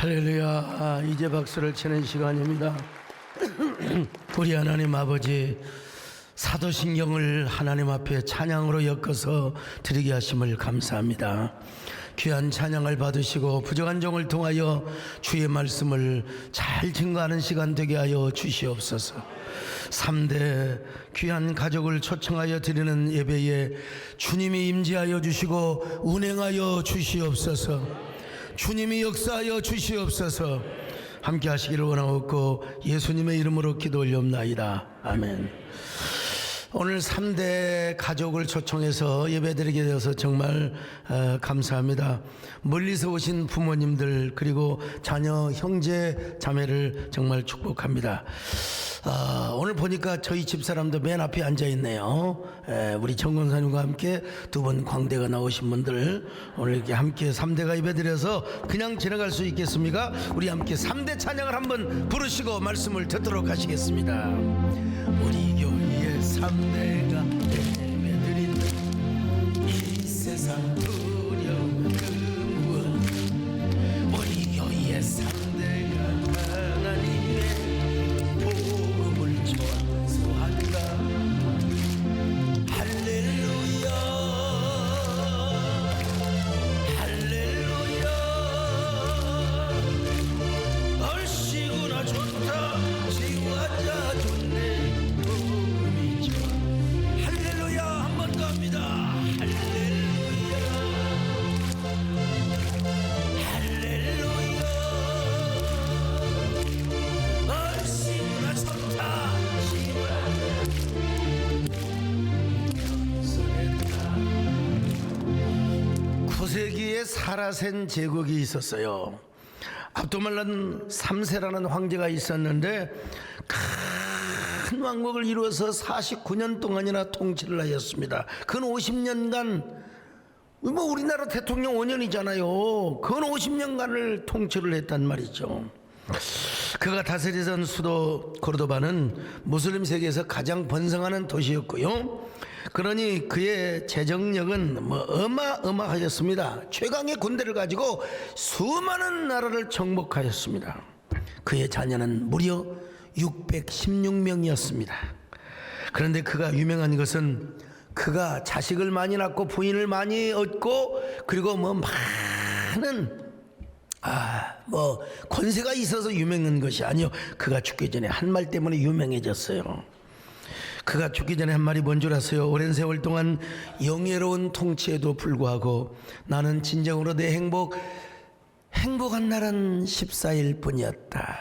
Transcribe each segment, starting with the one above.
할렐루야. 이제 박수를 치는 시간입니다. 우리 하나님 아버지, 사도신경을 하나님 앞에 찬양으로 엮어서 드리게 하심을 감사합니다. 귀한 찬양을 받으시고 부족한 종을 통하여 주의 말씀을 잘 증거하는 시간 되게 하여 주시옵소서. 3대 귀한 가족을 초청하여 드리는 예배에 주님이 임재하여 주시고 운행하여 주시옵소서. 주님이 역사하여 주시옵소서. 함께 하시기를 원하옵고 예수님의 이름으로 기도 올리옵나이다. 아멘. 오늘 3대 가족을 초청해서 예배드리게 되어서 정말 감사합니다. 멀리서 오신 부모님들 그리고 자녀 형제 자매를 정말 축복합니다. 오늘 보니까 저희 집사람도 맨 앞에 앉아있네요. 우리 정권사님과 함께 두 분 광대가 나오신 분들 오늘 이렇게 함께 3대가 예배드려서 그냥 지나갈 수 있겠습니까? 우리 함께 3대 찬양을 한번 부르시고 말씀을 듣도록 하시겠습니다. 우리 교회의 3대가 예배드리는 이 세상 두려움 그 무엇, 우리 교회의 3대가 하나님의 복음을 전수한다. 할렐루야 할렐루야. 얼씨구나 좋다 지구하자 좋네 복음이 좋아. 할렐루야. 한 번 더 합니다. 할렐루야 할렐루야. 얼씨구나 좋다 지구하자. 9세기에 사라센 제국이 있었어요. 압도말란 3세라는 황제가 있었는데 큰 왕국을 이루어서 49년 동안이나 통치를 하였습니다. 근 50년간 뭐 우리나라 대통령 5년이잖아요. 근 50년간을 통치를 했단 말이죠. 그가 다스리던 수도 고르도바는 무슬림 세계에서 가장 번성하는 도시였고요. 그러니 그의 재정력은 어마어마하였습니다. 최강의 군대를 가지고 수많은 나라를 정복하였습니다. 그의 자녀는 무려 616명이었습니다. 그런데 그가 유명한 것은 그가 자식을 많이 낳고 부인을 많이 얻고 그리고 많은 권세가 있어서 유명한 것이 아니요, 그가 죽기 전에 한 말 때문에 유명해졌어요. 그가 죽기 전에 한 말이 뭔 줄 아세요? 오랜 세월 동안 영예로운 통치에도 불구하고 나는 진정으로 내 행복한 날은 14일 뿐이었다.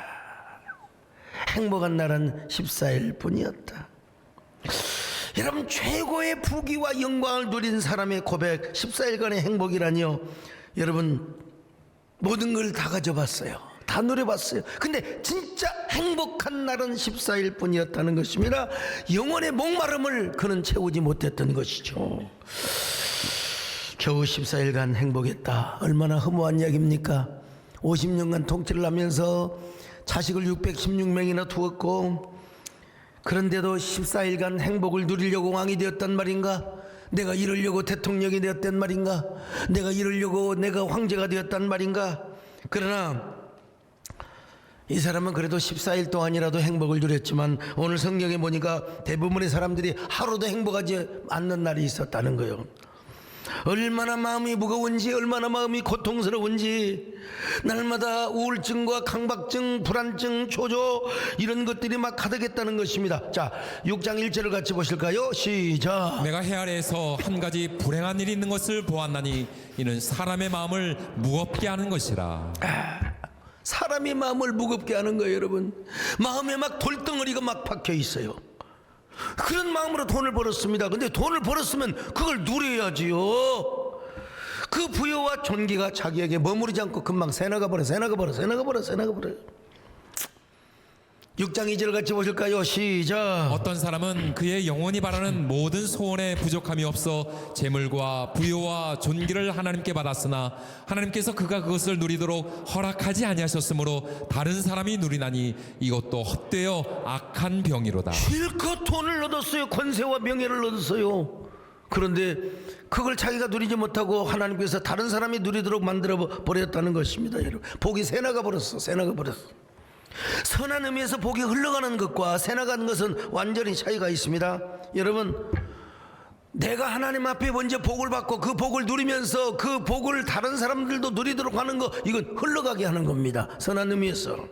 행복한 날은 14일 뿐이었다. 여러분, 최고의 부귀와 영광을 누린 사람의 고백, 14일간의 행복이라니요. 여러분, 모든 걸 다 가져봤어요. 다 누려봤어요. 근데 진짜 행복한 날은 14일 뿐이었다는 것입니다. 영혼의 목마름을 그는 채우지 못했던 것이죠. 겨우 14일간 행복했다. 얼마나 허무한 이야기입니까? 50년간 통치를 하면서 자식을 616명이나 두었고, 그런데도 14일간 행복을 누리려고 왕이 되었단 말인가? 내가 이러려고 대통령이 되었단 말인가? 내가 이러려고 내가 황제가 되었단 말인가? 그러나 이 사람은 그래도 14일 동안이라도 행복을 누렸지만 오늘 성경에 보니까 대부분의 사람들이 하루도 행복하지 않는 날이 있었다는 거예요. 얼마나 마음이 무거운지, 얼마나 마음이 고통스러운지, 날마다 우울증과 강박증, 불안증, 초조 이런 것들이 막 가득했다는 것입니다. 자, 6장 1절을 같이 보실까요? 시작. 내가 해 아래에서 한 가지 불행한 일이 있는 것을 보았나니 이는 사람의 마음을 무겁게 하는 것이라. 사람이 마음을 무겁게 하는 거예요. 여러분, 마음에 막 돌덩어리가 막 박혀 있어요. 그런 마음으로 돈을 벌었습니다. 근데 돈을 벌었으면 그걸 누려야지요. 그 부여와 존귀가 자기에게 머무르지 않고 금방 새나가 버려. 6장 2절 같이 보실까요? 시작. 어떤 사람은 그의 영혼이 바라는 모든 소원에 부족함이 없어 재물과 부요와 존귀를 하나님께 받았으나 하나님께서 그가 그것을 누리도록 허락하지 아니하셨으므로 다른 사람이 누리나니 이것도 헛되어 악한 병이로다. 실컷 돈을 얻었어요. 권세와 명예를 얻었어요. 그런데 그걸 자기가 누리지 못하고 하나님께서 다른 사람이 누리도록 만들어 버렸다는 것입니다. 여러분, 복이 새나가 버렸어. 선한 의미에서 복이 흘러가는 것과 새나가는 것은 완전히 차이가 있습니다. 여러분, 내가 하나님 앞에 먼저 복을 받고 그 복을 누리면서 그 복을 다른 사람들도 누리도록 하는 거, 이건 흘러가게 하는 겁니다. 선한 의미에서.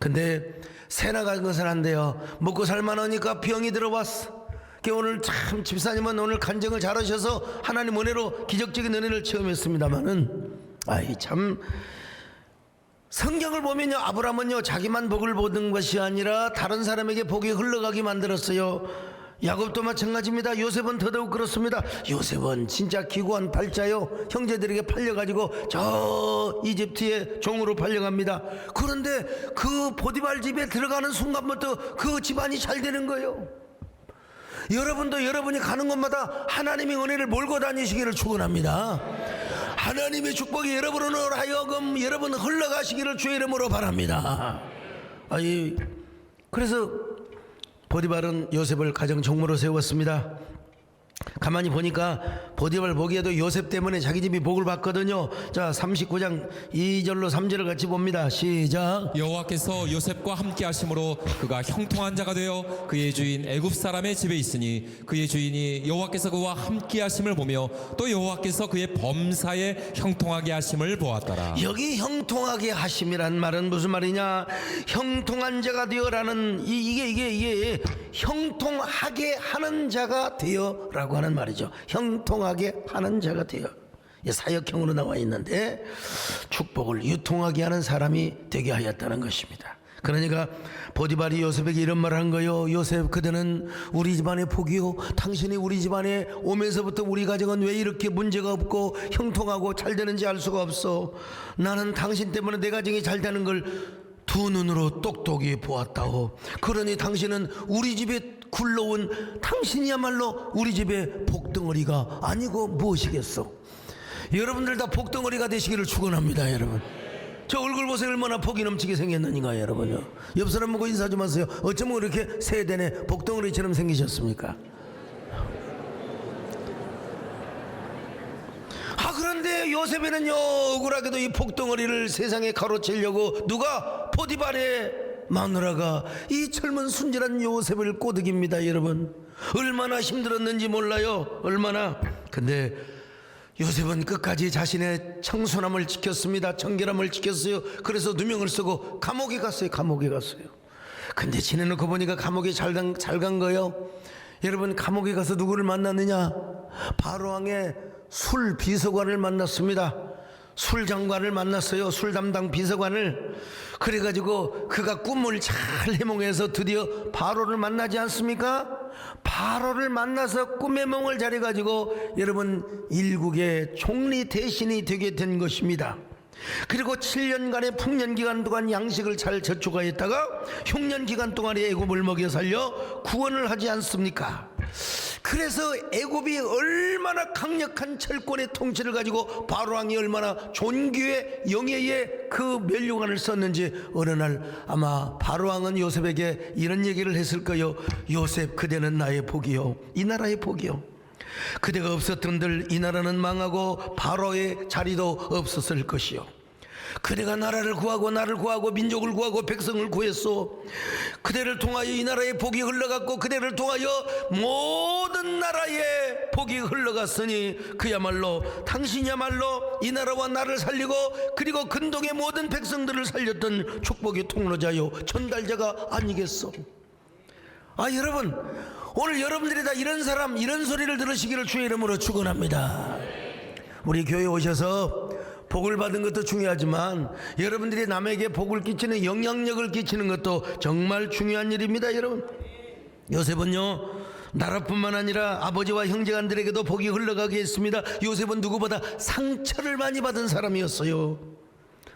근데 새나가는 것은 안 돼요. 먹고 살만하니까 병이 들어왔어. 오늘 참 집사님은 오늘 간증을 잘하셔서 하나님 은혜로 기적적인 은혜를 체험했습니다마는, 아이 참, 성경을 보면요, 아브라함은요 자기만 복을 보는 것이 아니라 다른 사람에게 복이 흘러가게 만들었어요. 야곱도 마찬가지입니다. 요셉은 더더욱 그렇습니다. 요셉은 진짜 기구한 팔자요. 형제들에게 팔려가지고 저 이집트의 종으로 팔려갑니다. 그런데 그 보디발 집에 들어가는 순간부터 그 집안이 잘 되는 거예요. 여러분도 여러분이 가는 곳마다 하나님의 은혜를 몰고 다니시기를 축원합니다. 하나님의 축복이 여러분으로 하여금 여러분 흘러가시기를 주의 이름으로 바랍니다. 그래서 보디발은 요셉을 가정 종무로 세웠습니다. 가만히 보니까 보디발 보기에도 요셉 때문에 자기 집이 복을 받거든요. 자, 39장 2절로 3절을 같이 봅니다. 시작. 여호와께서 요셉과 함께 하심으로 그가 형통한 자가 되어 그의 주인 애굽 사람의 집에 있으니 그의 주인이 여호와께서 그와 함께 하심을 보며 또 여호와께서 그의 범사에 형통하게 하심을 보았더라. 여기 형통하게 하심이란 말은 무슨 말이냐? 형통한 자가 되어라는 이게 형통하게 하는 자가 되어라고 하는 말이죠. 형통하게 하는 자가 되어. 사역형으로 나와 있는데 축복을 유통하게 하는 사람이 되게 하였다는 것입니다. 그러니까 보디발이 요셉에게 이런 말을 한 거예요. 요셉, 그대는 우리 집안의 복이요, 당신이 우리 집안에 오면서부터 우리 가정은 왜 이렇게 문제가 없고 형통하고 잘 되는지 알 수가 없어. 나는 당신 때문에 내 가정이 잘 되는 걸 두 눈으로 똑똑히 보았다오. 그러니 당신은 우리 집에 굴러온 당신이야말로 우리 집의 복덩어리가 아니고 무엇이겠소. 여러분들 다 복덩어리가 되시기를 축원합니다. 여러분, 저 얼굴 보세요. 얼마나 복이 넘치게 생겼느니까. 여러분요, 옆 사람 보고 인사 좀 하세요. 어쩌면 그렇게 세대내 복덩어리처럼 생기셨습니까? 그런데 요셉에는요, 억울하게도 이 복덩어리를 세상에 가로채려고 누가? 보디발의 마누라가 이 젊은 순진한 요셉을 꼬드깁니다. 여러분, 얼마나 힘들었는지 몰라요. 얼마나. 근데 요셉은 끝까지 자신의 청순함을 지켰습니다. 청결함을 지켰어요. 그래서 누명을 쓰고 감옥에 갔어요. 근데 지내놓고 보니까 감옥에 잘 간 거예요. 여러분, 감옥에 가서 누구를 만났느냐? 바로왕의 술 비서관을 만났습니다. 술 장관을 만났어요. 술 담당 비서관을. 그래가지고 그가 꿈을 잘 해몽해서 드디어 바로를 만나지 않습니까? 바로를 만나서 꿈의 몽을 잘해가지고 여러분 일국의 총리 대신이 되게 된 것입니다. 그리고 7년간의 풍년기간 동안 양식을 잘 저축하였다가 흉년기간 동안에 애굽을 먹여 살려 구원을 하지 않습니까? 그래서 애굽이 얼마나 강력한 철권의 통치를 가지고 바로왕이 얼마나 존귀의 영예의 그 멸류관을 썼는지 어느 날 아마 바로왕은 요셉에게 이런 얘기를 했을 거요. 요셉, 그대는 나의 복이요, 이 나라의 복이요. 그대가 없었던들 이 나라는 망하고 바로의 자리도 없었을 것이요. 그대가 나라를 구하고 나를 구하고 민족을 구하고 백성을 구했소. 그대를 통하여 이 나라의 복이 흘러갔고 그대를 통하여 모든 나라의 복이 흘러갔으니 그야말로 당신이야말로 이 나라와 나를 살리고 그리고 근동의 모든 백성들을 살렸던 축복의 통로자요, 전달자가 아니겠소. 여러분, 오늘 여러분들이 다 이런 사람, 이런 소리를 들으시기를 주의 이름으로 축원합니다. 우리 교회에 오셔서 복을 받은 것도 중요하지만 여러분들이 남에게 복을 끼치는 영향력을 끼치는 것도 정말 중요한 일입니다. 여러분, 요셉은요, 나라뿐만 아니라 아버지와 형제간들에게도 복이 흘러가게 했습니다. 요셉은 누구보다 상처를 많이 받은 사람이었어요.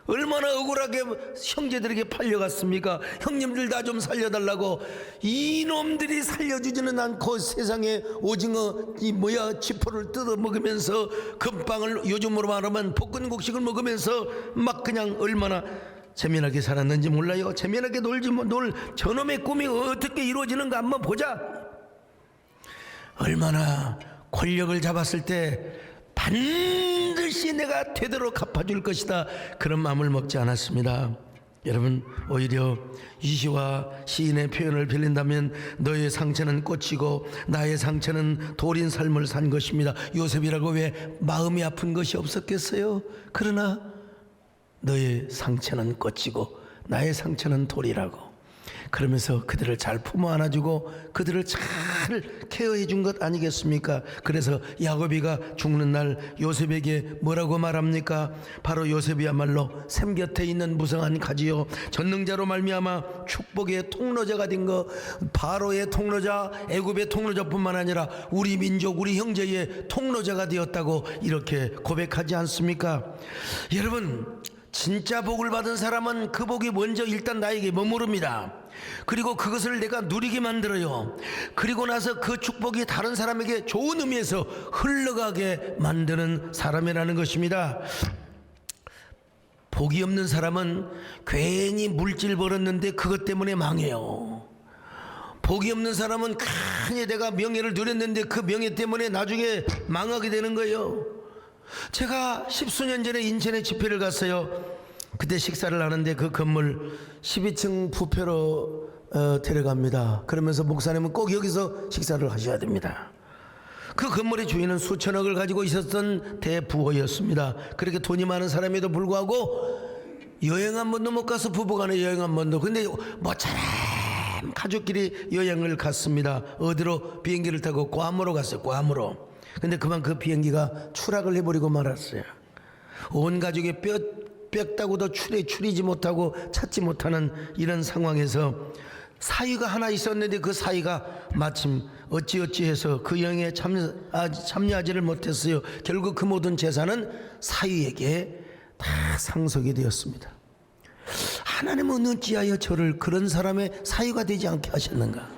얼마나 억울하게 형제들에게 팔려갔습니까? 형님들 나 좀 살려달라고. 이놈들이 살려주지는 않고 세상에 오징어 지포를 뜯어 먹으면서 금빵을 요즘으로 말하면 볶은국식을 먹으면서 막 그냥 얼마나 재미나게 살았는지 몰라요. 재미나게 놀 저놈의 꿈이 어떻게 이루어지는가 한번 보자. 얼마나 권력을 잡았을 때 반드시 내가 되도록 갚아줄 것이다, 그런 마음을 먹지 않았습니다. 여러분, 오히려 이시와 시인의 표현을 빌린다면 너의 상처는 꽃이고 나의 상처는 돌인 삶을 산 것입니다. 요셉이라고 왜 마음이 아픈 것이 없었겠어요? 그러나 너의 상처는 꽃이고 나의 상처는 돌이라고, 그러면서 그들을 잘 품어 안아주고 그들을 잘 케어해 준 것 아니겠습니까? 그래서 야곱이가 죽는 날 요셉에게 뭐라고 말합니까? 바로 요셉이야말로 샘 곁에 있는 무성한 가지요, 전능자로 말미암아 축복의 통로자가 된 거, 바로의 통로자, 애굽의 통로자뿐만 아니라 우리 민족, 우리 형제의 통로자가 되었다고 이렇게 고백하지 않습니까? 여러분, 진짜 복을 받은 사람은 그 복이 먼저 일단 나에게 머무릅니다. 그리고 그것을 내가 누리게 만들어요. 그리고 나서 그 축복이 다른 사람에게 좋은 의미에서 흘러가게 만드는 사람이라는 것입니다. 복이 없는 사람은 괜히 물질 벌었는데 그것 때문에 망해요. 복이 없는 사람은 괜히 내가 명예를 누렸는데 그 명예 때문에 나중에 망하게 되는 거예요. 제가 10수년 전에 인천에 집회를 갔어요. 그때 식사를 하는데 그 건물 12층 부페로 데려갑니다. 그러면서 목사님은 꼭 여기서 식사를 하셔야 됩니다. 그 건물의 주인은 수천억을 가지고 있었던 대부호였습니다. 그렇게 돈이 많은 사람에도 불구하고 여행 한 번도 못 가서, 부부간에 여행 한 번도. 근데 모처럼 가족끼리 여행을 갔습니다. 어디로? 비행기를 타고 괌으로 갔어요. 괌으로. 근데 그만 그 비행기가 추락을 해버리고 말았어요. 온 가족이 뼈다구도 추리지 못하고 찾지 못하는 이런 상황에서 사위가 하나 있었는데 그 사위가 마침 어찌해서 그 여행에 참여하지를 못했어요. 결국 그 모든 재산은 사위에게 다 상속이 되었습니다. 하나님은 어찌하여 저를 그런 사람의 사위가 되지 않게 하셨는가?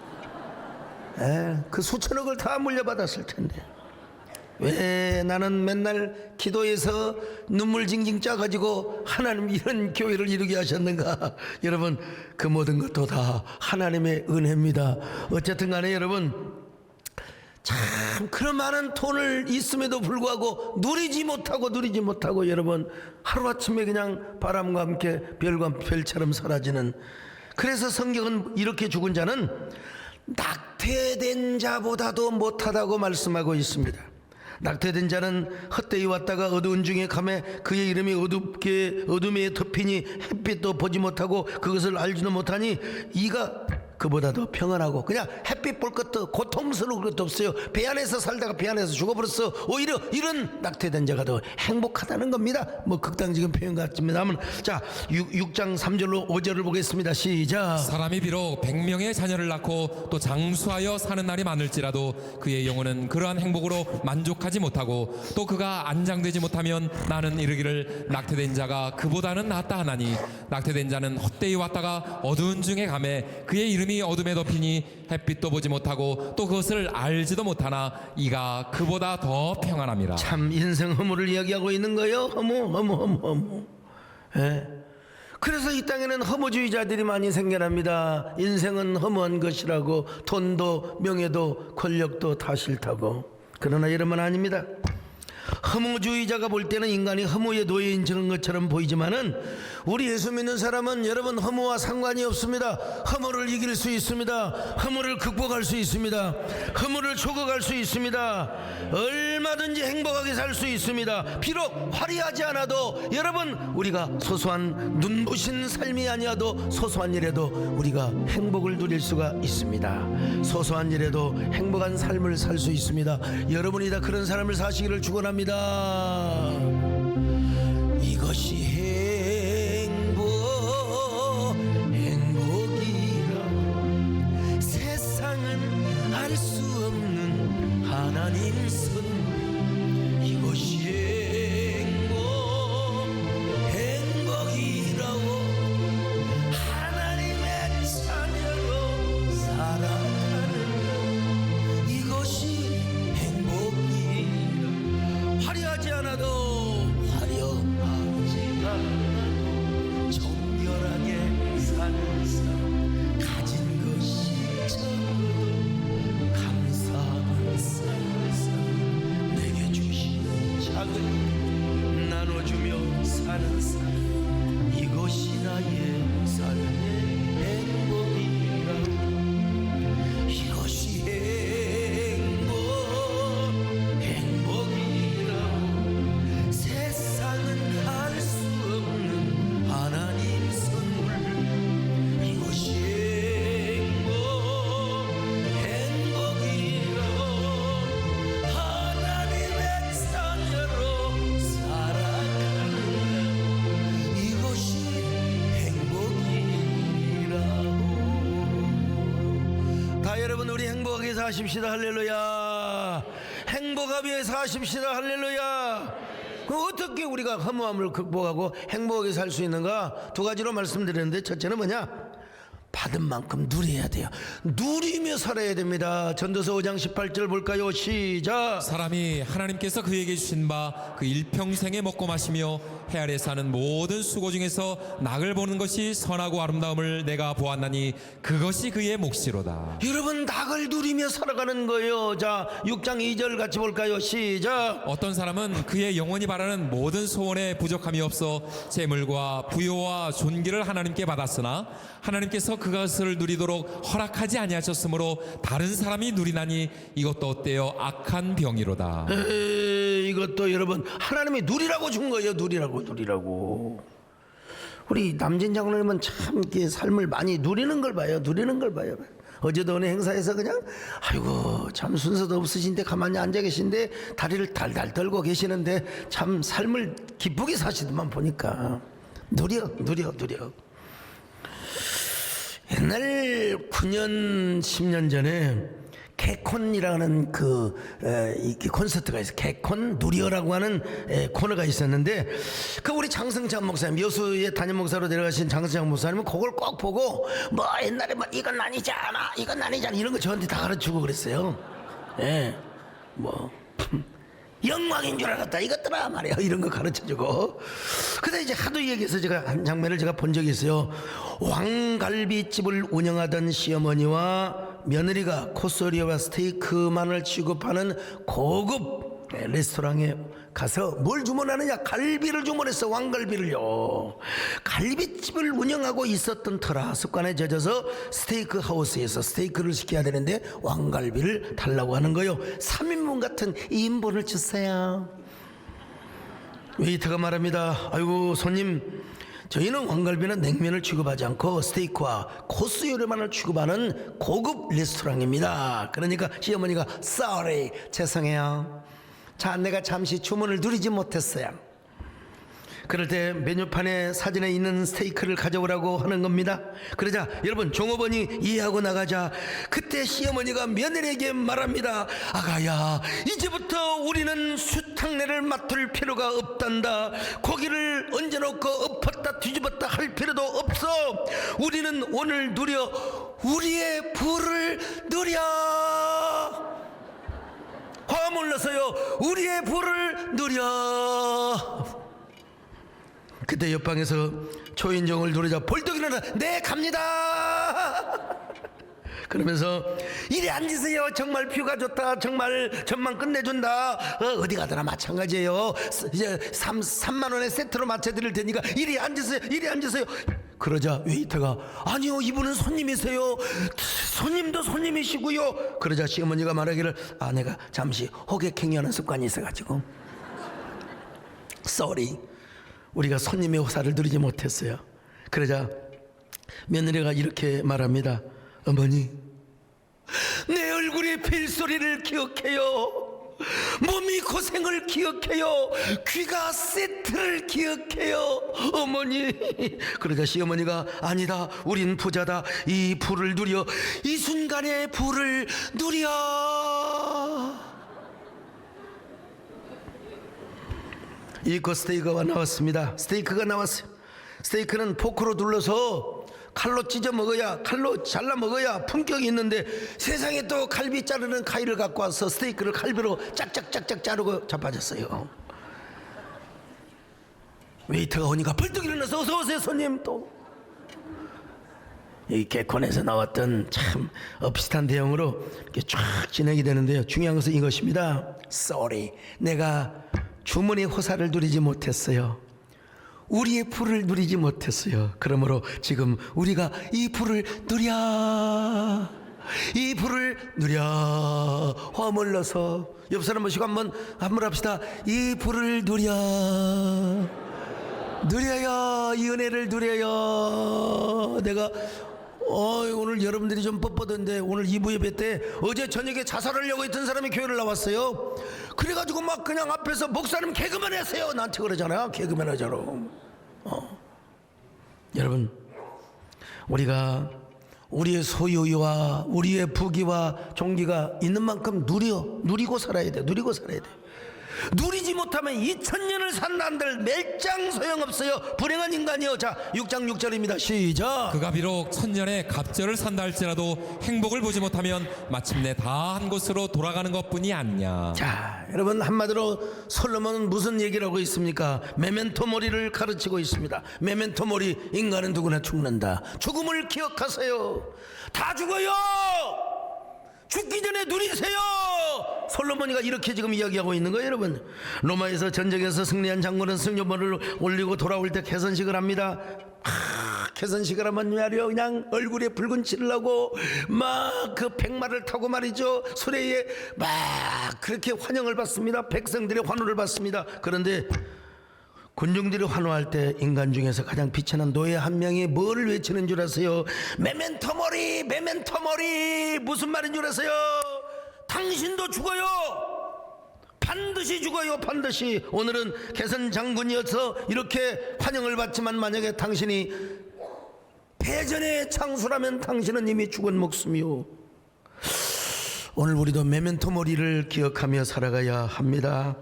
그 수천억을 다 물려받았을 텐데 왜 나는 맨날 기도해서 눈물 징징 짜가지고 하나님 이런 교회를 이루게 하셨는가? 여러분, 그 모든 것도 다 하나님의 은혜입니다. 어쨌든 간에 여러분, 참 그런 많은 돈을 있음에도 불구하고 누리지 못하고 여러분, 하루아침에 그냥 바람과 함께 별과 별처럼 사라지는, 그래서 성경은 이렇게 죽은 자는 낙태된 자보다도 못하다고 말씀하고 있습니다. 낙태된 자는 헛되이 왔다가 어두운 중에 감에 그의 이름이 어둠에 덮이니 햇빛도 보지 못하고 그것을 알지도 못하니 이가 그보다도 평안하고, 그냥 햇빛 볼 것도 고통스러울 것도 없어요. 배 안에서 살다가 배 안에서 죽어버렸어. 오히려 이런 낙태된 자가 더 행복하다는 겁니다. 뭐 극단적인 표현 같습니다만, 자 6장 3절로 5절을 보겠습니다. 시작. 사람이 비록 100명의 자녀를 낳고 또 장수하여 사는 날이 많을지라도 그의 영혼은 그러한 행복으로 만족하지 못하고, 또 그가 안장되지 못하면 나는 이르기를 낙태된 자가 그보다는 낫다 하나니, 낙태된 자는 헛되이 왔다가 어두운 중에 감에 그의 이름이 어둠에 덮이니 햇빛도 보지 못하고 또 그것을 알지도 못하나 이가 그보다 더 평안함이라. 참 인생 허무를 이야기하고 있는 거예요. 허무. 예. 그래서 이 땅에는 허무주의자들이 많이 생겨납니다. 인생은 허무한 것이라고, 돈도 명예도 권력도 다 싫다고. 그러나 여러분, 아닙니다. 허무주의자가 볼 때는 인간이 허무에 놓여 있는 것처럼 보이지만은 우리 예수 믿는 사람은 여러분 허무와 상관이 없습니다. 허무를 이길 수 있습니다. 허무를 극복할 수 있습니다. 허무를 초과할 수 있습니다. 얼마든지 행복하게 살 수 있습니다. 비록 화려하지 않아도 여러분, 우리가 소소한 눈부신 삶이 아니어도 소소한 일에도 우리가 행복을 누릴 수가 있습니다. 소소한 일에도 행복한 삶을 살 수 있습니다. 여러분이 다 그런 삶을 사시기를 축원합니다. 이것이 행복이라 세상은 알 수 없는 하나님 손, 이것이 행복이라고 하나님의 자녀로 살아가는, 이것이 행복이라. 화려하지 않아도 화려하지 여러분 우리 행복하게 사십시다. 할렐루야. 행복하게 사십시다. 할렐루야. 어떻게 우리가 허무함을 극복하고 행복하게 살 수 있는가? 두 가지로 말씀드렸는데, 첫째는 뭐냐? 받은 만큼 누려야 돼요. 누리며 살아야 됩니다. 전도서 5장 18절 볼까요? 시작. 사람이 하나님께서 그에게 주신 바 그 일평생에 먹고 마시며 해 아래 사는 모든 수고 중에서 낙을 보는 것이 선하고 아름다움을 내가 보았나니 그것이 그의 몫이로다. 여러분 낙을 누리며 살아가는 거예요. 자, 6장 2절 같이 볼까요? 시작. 어떤 사람은 그의 영혼이 바라는 모든 소원에 부족함이 없어 재물과 부요와 존귀를 하나님께 받았으나 하나님께서 그것을 누리도록 허락하지 아니하셨으므로 다른 사람이 누리나니 이것도 어때요? 악한 병이로다. 이것도 여러분 하나님이 누리라고 준 거예요. 누리라고. 우리 남진 장로님은 참 이렇게 삶을 많이 누리는 걸 봐요. 어제도 어느 행사에서 그냥 아이고 참 순서도 없으신데 가만히 앉아 계신데 다리를 달달 떨고 계시는데 참 삶을 기쁘게 사시더만 보니까 누려. 옛날 9년 10년 전에 개콘이라는 이 콘서트가 있어요. 개콘 누리어라고 하는 코너가 있었는데, 그 우리 장승찬 목사님, 여수의 담임 목사로 내려가신 장승찬 목사님은 그걸 꼭 보고 뭐 옛날에 뭐 이건 아니잖아 이런 거 저한테 다 가르치고 그랬어요. 뭐 영광인 줄 알았다 이것들아 말이야, 이런 거 가르쳐주고. 근데 이제 하도 얘기해서 제가 한 장면을 제가 본 적이 있어요. 왕갈비집을 운영하던 시어머니와 며느리가 코스요리와 스테이크만을 취급하는 고급 레스토랑에 가서 뭘 주문하느냐? 갈비를 주문했어. 왕갈비를요. 갈비집을 운영하고 있었던 터라 습관에 젖어서 스테이크 하우스에서 스테이크를 시켜야 되는데 왕갈비를 달라고 하는 거요. 3인분 같은 2인분을 주세요. 웨이터가 말합니다. 아이고 손님, 저희는 왕갈비나 냉면을 취급하지 않고 스테이크와 코스 요리만을 취급하는 고급 레스토랑입니다. 그러니까 시어머니가 sorry, 죄송해요. 자, 내가 잠시 주문을 누리지 못했어요. 그럴 때 메뉴판에 사진에 있는 스테이크를 가져오라고 하는 겁니다. 그러자 여러분 종업원이 이해하고 나가자 그때 시어머니가 며느리에게 말합니다. 아가야, 이제부터 우리는 수탕내를 맡을 필요가 없단다. 고기를 얹어놓고 엎었다 뒤집었다 할 필요도 없어. 우리는 오늘 우리의 부를 누려. 화물러서요, 우리의 부를 누려. 그때 옆방에서 초인종을 누르자 벌떡 일어나, 네 갑니다. 그러면서 이리 앉으세요. 정말 뷰가 좋다. 정말 전망 끝내준다. 어디 가더나 마찬가지예요. 이제 3만 원의 세트로 맞춰드릴 테니까 이리 앉으세요. 그러자 웨이터가 아니요, 이분은 손님이세요. 손님도 손님이시고요. 그러자 시어머니가 말하기를 아내가 잠시 호객행위하는 습관이 있어가지고 sorry, 우리가 손님의 호사를 누리지 못했어요. 그러자 며느리가 이렇게 말합니다. 어머니, 내 얼굴의 벨소리를 기억해요. 몸이 고생을 기억해요. 귀가 세트를 기억해요. 어머니. 그러자 시어머니가 아니다, 우린 부자다. 이 부를 누려, 이 순간의 부를 누려. 이거 스테이크가 나왔습니다. 스테이크가 나왔어요. 스테이크는 포크로 둘러서 칼로 찢어 먹어야, 칼로 잘라 먹어야 품격이 있는데 세상에 또 갈비 자르는 가위를 갖고 와서 스테이크를 칼비로 짝짝짝짝 자르고 자빠졌어요. 웨이터가 오니까 벌떡 일어나서 어서 오세요 손님. 또 이 개콘에서 나왔던 참 비슷한 대형으로 이렇게 쫙 진행이 되는데요. 중요한 것은 이것입니다. Sorry, 내가 주문의 호사를 누리지 못했어요. 우리의 부를 누리지 못했어요. 그러므로 지금 우리가 이 부를 누려, 화물러서 옆 사람 모시고 한번 합시다. 이 부를 누려야, 이 은혜를 누려요. 내가 오늘 여러분들이 좀 뻣뻣한데 오늘 2부 예배 때 어제 저녁에 자살하려고 했던 사람이 교회를 나왔어요. 그래가지고 막 그냥 앞에서 목사님 개그맨 하세요 나한테 그러잖아요. 개그맨 하자로. 여러분, 우리가 우리의 소유와 우리의 부귀와 종기가 있는 만큼 누리고 살아야 돼. 누리고 살아야 돼. 누리지 못하면 2000년을 산 난들 멜장 소용없어요. 불행한 인간이요. 자, 6장 6절입니다. 시작. 그가 비록 천년의 갑절을 산다 할지라도 행복을 보지 못하면 마침내 다 한 곳으로 돌아가는 것뿐이 아니냐. 자, 여러분, 한마디로 솔로몬은 무슨 얘기를 하고 있습니까? 메멘토 모리를 가르치고 있습니다. 메멘토 모리, 인간은 누구나 죽는다. 죽음을 기억하세요. 다 죽어요. 죽기 전에 누리세요. 솔로몬이가 이렇게 지금 이야기하고 있는 거예요, 여러분. 로마에서 전쟁에서 승리한 장군은 승려번을 올리고 돌아올 때 개선식을 합니다. 개선식을 하면 말이요, 그냥 얼굴에 붉은 칠을 하고 막 그 백마를 타고 말이죠, 수레에 막 그렇게 환영을 받습니다. 백성들의 환호를 받습니다. 그런데 군중들이 환호할 때 인간 중에서 가장 비천한 노예 한 명이 뭐를 외치는 줄 아세요? 메멘토 모리, 메멘토 모리. 무슨 말인 줄 아세요? 당신도 죽어요. 반드시 죽어요. 반드시. 오늘은 개선 장군이어서 이렇게 환영을 받지만 만약에 당신이 패전의 창수라면 당신은 이미 죽은 목숨이요. 오늘 우리도 메멘토 모리를 기억하며 살아가야 합니다.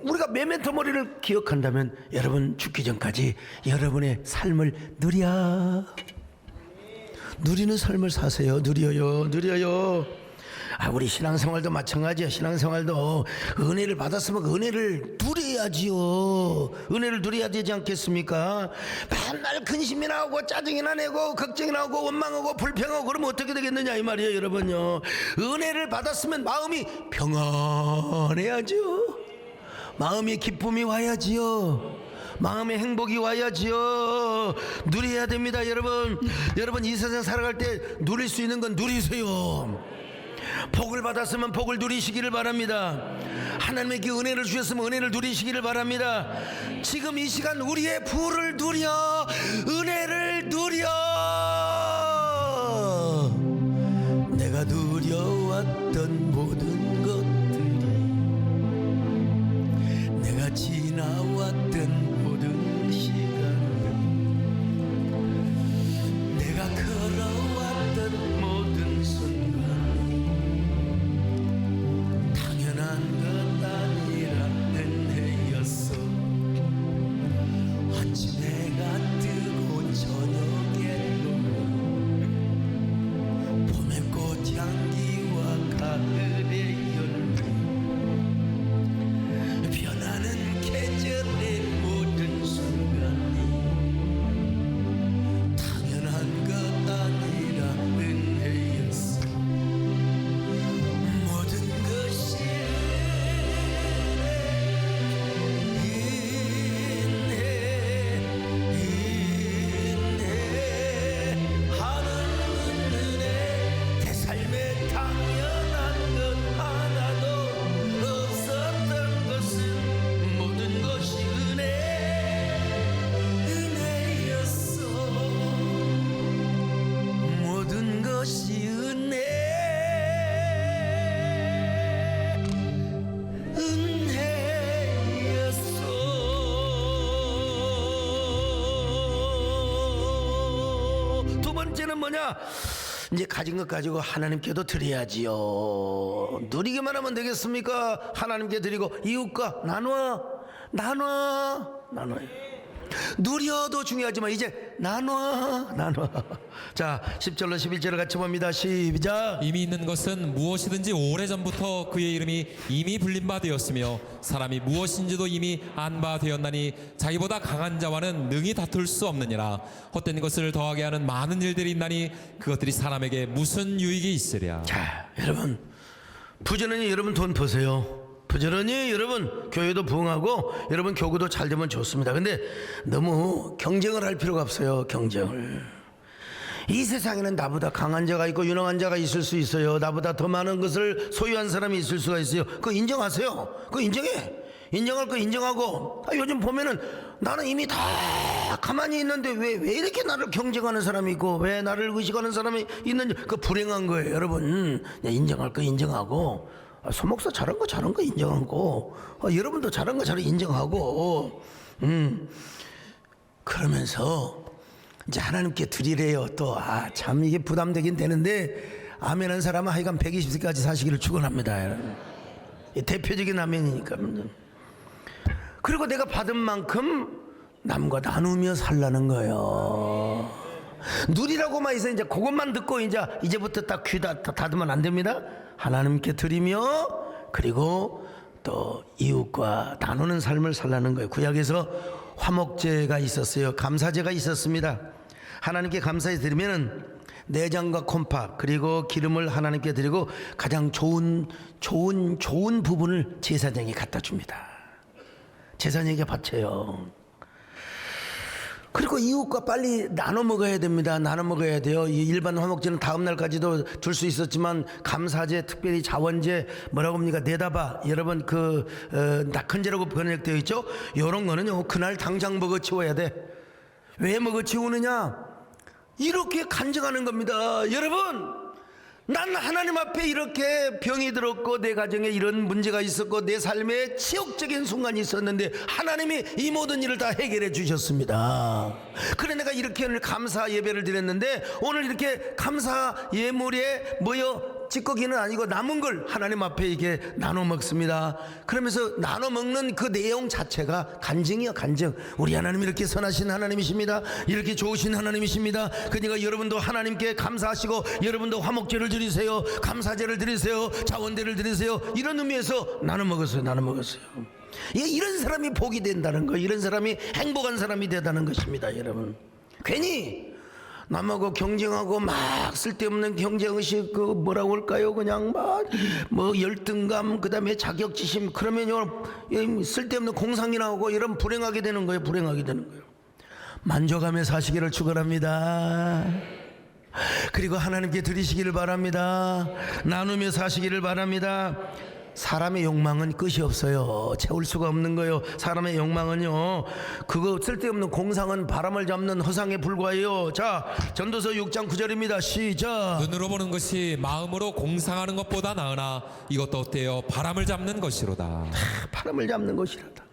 우리가 메멘토 모리를 기억한다면 여러분 죽기 전까지 여러분의 삶을 누리는 삶을 사세요. 누려요. 우리 신앙생활도 마찬가지야. 신앙생활도 은혜를 받았으면 그 은혜를 누려야지요. 은혜를 누려야 되지 않겠습니까? 맨날 근심이나 하고 짜증이나 내고 걱정이나 하고 원망하고 불평하고 그러면 어떻게 되겠느냐 이 말이에요, 여러분요. 은혜를 받았으면 마음이 평안해야죠. 마음의 기쁨이 와야지요. 마음의 행복이 와야지요. 누려야 됩니다, 여러분. 여러분, 이 세상 살아갈 때 누릴 수 있는 건 누리세요. 복을 받았으면 복을 누리시기를 바랍니다. 하나님께 은혜를 주셨으면 은혜를 누리시기를 바랍니다. 지금 이 시간 우리의 부를 누려, 은혜를 누려. 내가 누려왔던 모든 것들이, 내가 지나왔던 모든 시간들, 내가 걸어왔던 모든 순간, 당연한 것 아니라 은혜였어. 아침 해가 뜨고 저녁에 봄의 꽃향기와 가을의 열매, 변하는 계절의 모든 순간이 당연한 것 아니라 은혜였어. 모든 것이 하나님은 은혜. 내 삶에 당연한 것 하나도 없었던 것은 모든 것이 은혜였어. 모든 것이 은혜였어. 두 번째는 뭐냐? 이제 가진 것 가지고 하나님께도 드려야지요. 누리기만 하면 되겠습니까? 하나님께 드리고 이웃과 나눠요. 누려도 중요하지만 이제 나눠. 자, 10절로 11절을 같이 봅니다. 시작. 이미 있는 것은 무엇이든지 오래전부터 그의 이름이 이미 불린 바 되었으며 사람이 무엇인지도 이미 안 바 되었나니 자기보다 강한 자와는 능히 다툴 수 없느니라. 헛된 것을 더하게 하는 많은 일들이 있나니 그것들이 사람에게 무슨 유익이 있으랴. 자, 여러분, 부지런히 여러분 돈 버세요. 부지런히 여러분 교회도 부흥하고 여러분 교구도 잘 되면 좋습니다. 근데 너무 경쟁을 할 필요가 없어요. 경쟁을. 이 세상에는 나보다 강한 자가 있고 유능한 자가 있을 수 있어요. 나보다 더 많은 것을 소유한 사람이 있을 수가 있어요. 그거 인정하세요. 그거 인정해. 인정할 거 인정하고. 요즘 보면은 나는 이미 다 가만히 있는데 왜 이렇게 나를 경쟁하는 사람이 있고 왜 나를 의식하는 사람이 있는지, 그 불행한 거예요, 여러분. 인정할 거 인정하고, 소목사 잘한 거 인정하고, 여러분도 잘한 거 인정하고, 그러면서 이제 하나님께 드리래요. 또 참 이게 부담되긴 되는데 아멘한 사람은 하여간 120세까지 사시기를 축원합니다. 대표적인 아멘이니까. 그리고 내가 받은 만큼 남과 나누며 살라는 거예요. 누리라고만 해서 이제 그것만 듣고 이제부터 딱 귀 닫으면 안 됩니다. 하나님께 드리며 그리고 또 이웃과 나누는 삶을 살라는 거예요. 구약에서 화목제가 있었어요. 감사제가 있었습니다. 하나님께 감사해 드리면은 내장과 콩팥 그리고 기름을 하나님께 드리고 가장 좋은 부분을 제사장이 갖다 줍니다. 제사장에게 바쳐요. 그리고 이웃과 빨리 나눠 먹어야 됩니다. 나눠 먹어야 돼요. 이 일반 화목제는 다음 날까지도 줄 수 있었지만 감사제, 특별히 자원제 뭐라고 합니까? 내다봐 여러분 낙헌제라고 번역되어 있죠. 이런 거는요 그날 당장 먹어치워야 돼. 왜 먹어치우느냐? 이렇게 간증하는 겁니다. 여러분, 난 하나님 앞에 이렇게 병이 들었고 내 가정에 이런 문제가 있었고 내 삶에 치욕적인 순간이 있었는데 하나님이 이 모든 일을 다 해결해 주셨습니다. 그래 내가 이렇게 오늘 감사 예배를 드렸는데 오늘 이렇게 감사 예물에 모여 찌꺼기는 아니고 남은 걸 하나님 앞에 이게 나눠 먹습니다. 그러면서 나눠 먹는 그 내용 자체가 간증이요, 간증. 우리 하나님 이렇게 선하신 하나님이십니다. 이렇게 좋으신 하나님이십니다. 그러니까 여러분도 하나님께 감사하시고 여러분도 화목제를 드리세요, 감사제를 드리세요, 자원제를 드리세요. 이런 의미에서 나눠 먹었어요. 나눠 먹었어요. 이런 사람이 복이 된다는 거, 이런 사람이 행복한 사람이 되다는 것입니다. 여러분, 괜히 남하고 경쟁하고 막 쓸데없는 경쟁의식 뭐라고 할까요? 그냥 막 뭐 열등감 그다음에 자격지심 그러면요 쓸데없는 공상이 나오고 이런 불행하게 되는 거예요. 불행하게 되는 거예요. 만족하며 사시기를 축원합니다. 그리고 하나님께 드리시기를 바랍니다. 나누며 사시기를 바랍니다. 사람의 욕망은 끝이 없어요. 채울 수가 없는 거예요. 사람의 욕망은요 그거 쓸데없는 공상은 바람을 잡는 허상에 불과해요. 자, 전도서 6장 9절입니다. 시작. 눈으로 보는 것이 마음으로 공상하는 것보다 나으나 이것도 어때요? 바람을 잡는 것이로다. 바람을 잡는 것이라다.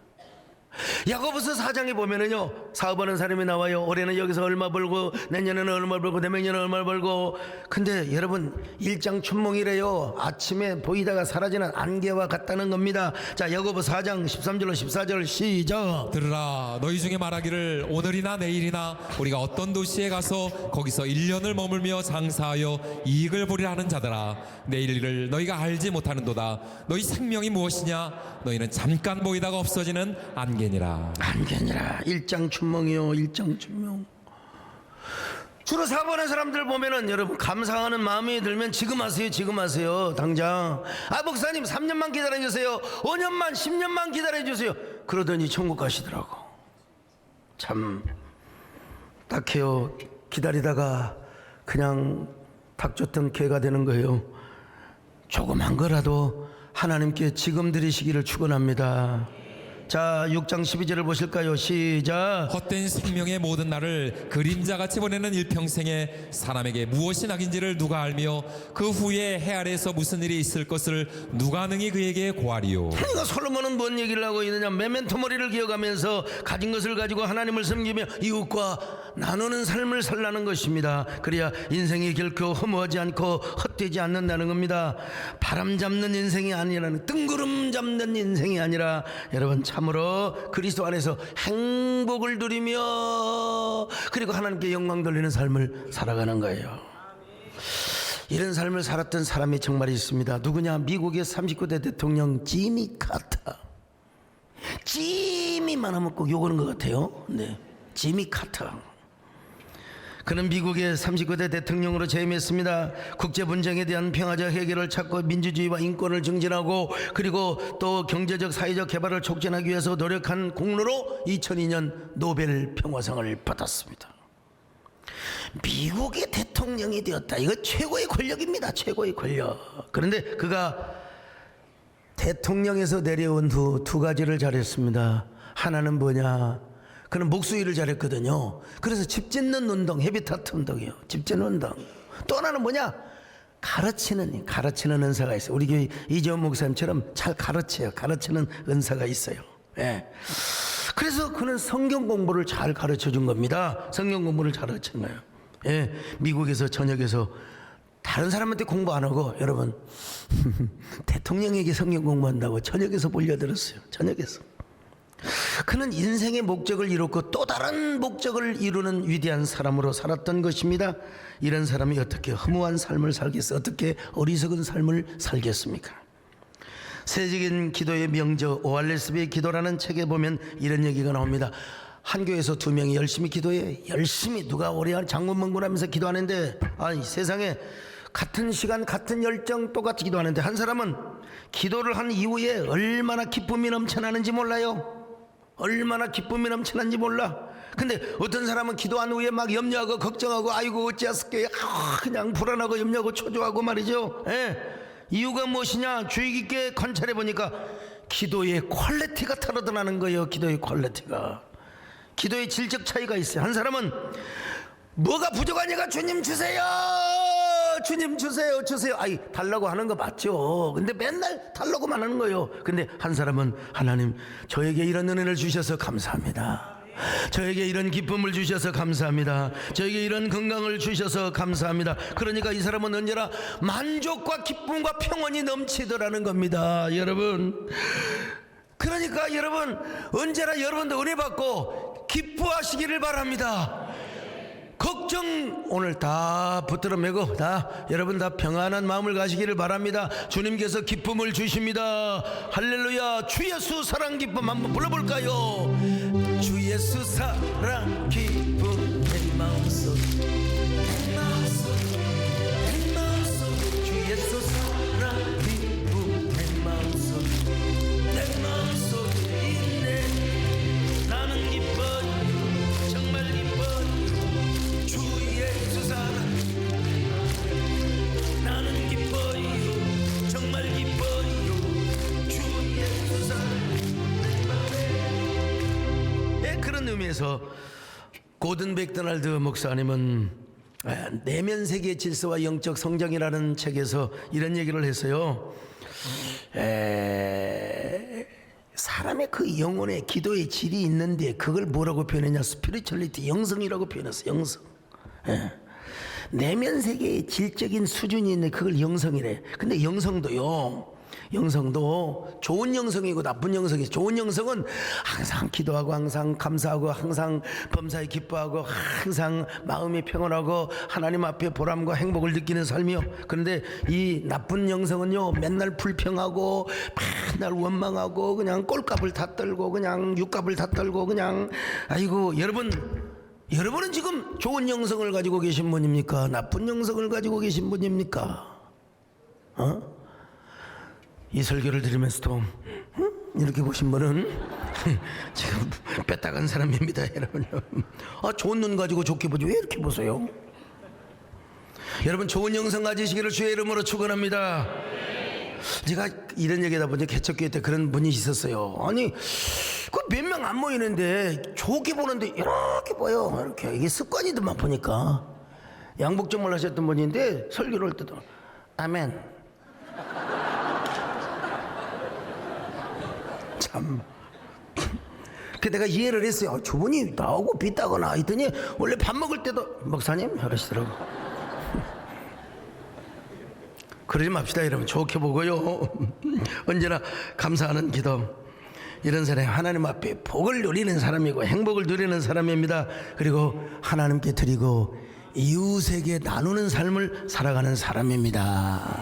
야고보서 4장에 보면은요 사업하는 사람이 나와요. 올해는 여기서 얼마 벌고 내년에는 얼마 벌고 내명년에는 얼마 벌고. 근데 여러분 일장 춘몽이래요. 아침에 보이다가 사라지는 안개와 같다는 겁니다. 자, 야고보 4장 13절로 14절 시작. 들으라, 너희 중에 말하기를 오늘이나 내일이나 우리가 어떤 도시에 가서 거기서 1년을 머물며 장사하여 이익을 보리라 하는 자들아, 내일 일을 너희가 알지 못하는도다. 너희 생명이 무엇이냐? 너희는 잠깐 보이다가 없어지는 안개니라. 안개니라. 일장 춘몽이요. 일장 춘몽. 주로 사업하는 사람들 보면은 여러분 감사하는 마음이 들면 지금 하세요. 지금 하세요. 당장. 목사님 3년만 기다려주세요. 5년만 10년만 기다려주세요. 그러더니 천국 가시더라고. 참 딱해요. 기다리다가 그냥 닥쳤던 개가 되는 거예요. 조그만 거라도 하나님께 지금 드리시기를 축원합니다. 자, 6장 12절을 보실까요? 시작. 헛된 생명의 모든 날을 그림자같이 보내는 일평생에 사람에게 무엇이 낙인지를 누가 알며 그 후에 해 아래에서 무슨 일이 있을 것을 누가 능히 그에게 고하리요. 그러니까 솔로몬은 뭔 얘기를 하고 있느냐? 메멘토 모리를 기억하면서 가진 것을 가지고 하나님을 섬기며 이웃과 나누는 삶을 살라는 것입니다. 그래야 인생이 결코 허무하지 않고 헛되지 않는다는 겁니다. 바람 잡는 인생이 아니라는, 뜬구름 잡는 인생이 아니라 여러분 참으로 그리스도 안에서 행복을 누리며 그리고 하나님께 영광 돌리는 삶을 살아가는 거예요. 이런 삶을 살았던 사람이 정말 있습니다. 누구냐? 미국의 39대 대통령 지미 카터. 지미만 하면 꼭 요거는 것 같아요. 네, 지미 카터. 그는 미국의 39대 대통령으로 재임했습니다. 국제 분쟁에 대한 평화적 해결을 찾고 민주주의와 인권을 증진하고 그리고 또 경제적 사회적 개발을 촉진하기 위해서 노력한 공로로 2002년 노벨 평화상을 받았습니다. 미국의 대통령이 되었다. 이거 최고의 권력입니다. 최고의 권력. 그런데 그가 대통령에서 내려온 후 두 가지를 잘했습니다. 하나는 뭐냐? 그는 목수일을 잘했거든요. 그래서 집 짓는 운동, 헤비타트 운동이요. 집 짓는 운동. 또 하나는 뭐냐? 가르치는 은사가 있어요. 우리 교회 이재원 목사님처럼 잘 가르쳐요. 가르치는 은사가 있어요. 예. 그래서 그는 성경 공부를 잘 가르쳐 준 겁니다. 성경 공부를 잘 가르쳐 준 거예요. 예, 미국에서 저녁에서 다른 사람한테 공부 안 하고 여러분 대통령에게 성경 공부한다고 저녁에서 몰려들었어요. 저녁에서. 그는 인생의 목적을 이뤘고 또 다른 목적을 이루는 위대한 사람으로 살았던 것입니다. 이런 사람이 어떻게 허무한 삶을 살겠어요? 어떻게 어리석은 삶을 살겠습니까? 세계적인 기도의 명저 오알레스비의 기도라는 책에 보면 이런 얘기가 나옵니다. 한 교회에서 2명이 열심히 기도해. 열심히 누가 오래 장군멍군하면서 기도하는데 아니 세상에 같은 시간 같은 열정 똑같이 기도하는데 한 사람은 기도를 한 이후에 얼마나 기쁨이 넘쳐나는지 몰라요. 얼마나 기쁨이 넘쳐나는지 몰라. 근데 어떤 사람은 기도한 후에 막 염려하고 걱정하고 아이고 어찌했을까 그냥 불안하고 염려하고 초조하고 말이죠. 예. 이유가 무엇이냐 주의 깊게 관찰해 보니까 기도의 퀄리티가 타르드나는 거예요. 기도의 퀄리티가. 기도의 질적 차이가 있어요. 한 사람은 뭐가 부족하니까 주님 주세요 주님 주세요 주세요 아이 달라고 하는 거 맞죠. 근데 맨날 달라고만 하는 거예요. 근데 한 사람은 하나님 저에게 이런 은혜를 주셔서 감사합니다. 저에게 이런 기쁨을 주셔서 감사합니다. 저에게 이런 건강을 주셔서 감사합니다. 그러니까 이 사람은 언제나 만족과 기쁨과 평온이 넘치더라는 겁니다. 여러분, 그러니까 여러분 언제나 여러분도 은혜 받고 기뻐하시기를 바랍니다. 걱정 오늘 다 붙들어 매고 다 여러분 다 평안한 마음을 가시기를 바랍니다. 주님께서 기쁨을 주십니다. 할렐루야. 주 예수 사랑 기쁨 한번 불러볼까요? 주 예수 사랑 기쁨 내 마음속 내 마음속 내 마음속 주 예수 사랑 기쁨 내 마음속 내 마음속에 있네. 나는 기뻐요 정말 기뻐요 주 예수 사랑 나는 기뻐요 정말 기뻐요 주 예수 사랑. 예, 그런 의미에서 고든 백도날드 목사님은 내면 세계의 질서와 영적 성장이라는 책에서 이런 얘기를 했어요. 사람의 그 영혼의 기도의 질이 있는데 그걸 뭐라고 표현했냐? 스피리추얼리티, 영성이라고 표현했어요. 영성. 예. 내면 세계의 질적인 수준이 있는데 그걸 영성이래. 근데 영성도 좋은 영성이고 나쁜 영성이. 좋은 영성은 항상 기도하고 항상 감사하고 항상 범사에 기뻐하고 항상 마음이 평온하고 하나님 앞에 보람과 행복을 느끼는 삶이요. 그런데 이 나쁜 영성은요 맨날 불평하고 맨날 원망하고 그냥 꼴값을 다 떨고 그냥 육값을 다 떨고 그냥 아이고. 여러분은 지금 좋은 영성을 가지고 계신 분입니까? 나쁜 영성을 가지고 계신 분입니까? 이 설교를 들으면서도 이렇게 보신 분은 지금 뺐다간 사람입니다. 여러분, 좋은 눈 가지고 좋게 보지 왜 이렇게 보세요? 여러분 좋은 영성 가지시기를 주의 이름으로 축원합니다. 제가 이런 얘기하다 보니 개척교회 때 그런 분이 있었어요. 아니 그 몇 명 안 모이는데 좋게 보는데 이렇게 보여. 이렇게 이게 습관이더만 보니까. 양복점을 하셨던 분인데 설교를 할 때도 아멘. 참. 그 내가 이해를 했어요. 저분이 나오고 빗다거나 했더니 원래 밥 먹을 때도 목사님 이러시더라고. 그러지 맙시다 여러분. 좋게 보고요. 언제나 감사하는 기도. 이런 사람이 하나님 앞에 복을 누리는 사람이고 행복을 누리는 사람입니다. 그리고 하나님께 드리고 이웃에게 나누는 삶을 살아가는 사람입니다.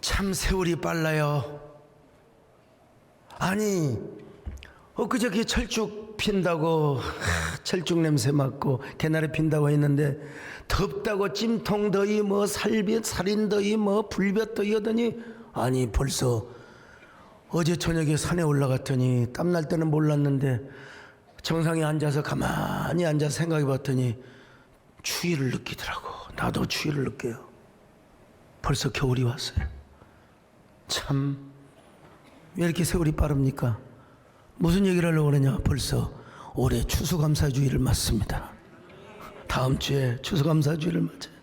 참 세월이 빨라요. 아니 엊그저께 철쭉 핀다고 철쭉 냄새 맡고 개나리 핀다고 했는데 덥다고 찜통더위 뭐 살인더위 뭐 불볕더위 하더니 아니 벌써 어제 저녁에 산에 올라갔더니 땀날 때는 몰랐는데 정상에 앉아서 가만히 앉아서 생각해 봤더니 추위를 느끼더라고. 나도 추위를 느껴요. 벌써 겨울이 왔어요. 참 왜 이렇게 세월이 빠릅니까? 무슨 얘기를 하려고 그러냐? 벌써 올해 추수감사주의를 맞습니다. 다음 주에 추수감사주의를 맞아요.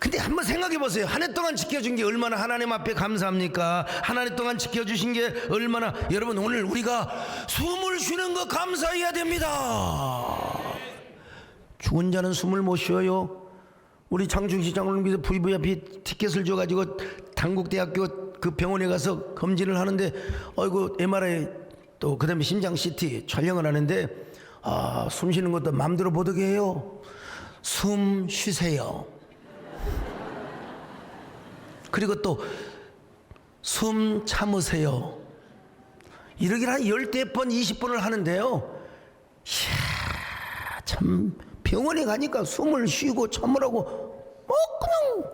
근데 한번 생각해 보세요. 한 해 동안 지켜준 게 얼마나 하나님 앞에 감사합니까? 한 해 동안 지켜주신 게 얼마나. 여러분, 오늘 우리가 숨을 쉬는 거 감사해야 됩니다. 죽은 자는 숨을 못 쉬어요. 우리 장충시 장로님께서 VVIP 티켓을 줘가지고 당국대학교 그 병원에 가서 검진을 하는데, 어이구 MRI 또 그다음에 심장 CT 촬영을 하는데, 숨 쉬는 것도 마음대로 못 하게 해요. 숨 쉬세요. 그리고 또 숨 참으세요. 이러기를 한 10대 번 20번을 하는데요, 이야, 참 병원에 가니까 숨을 쉬고 참으라고 그냥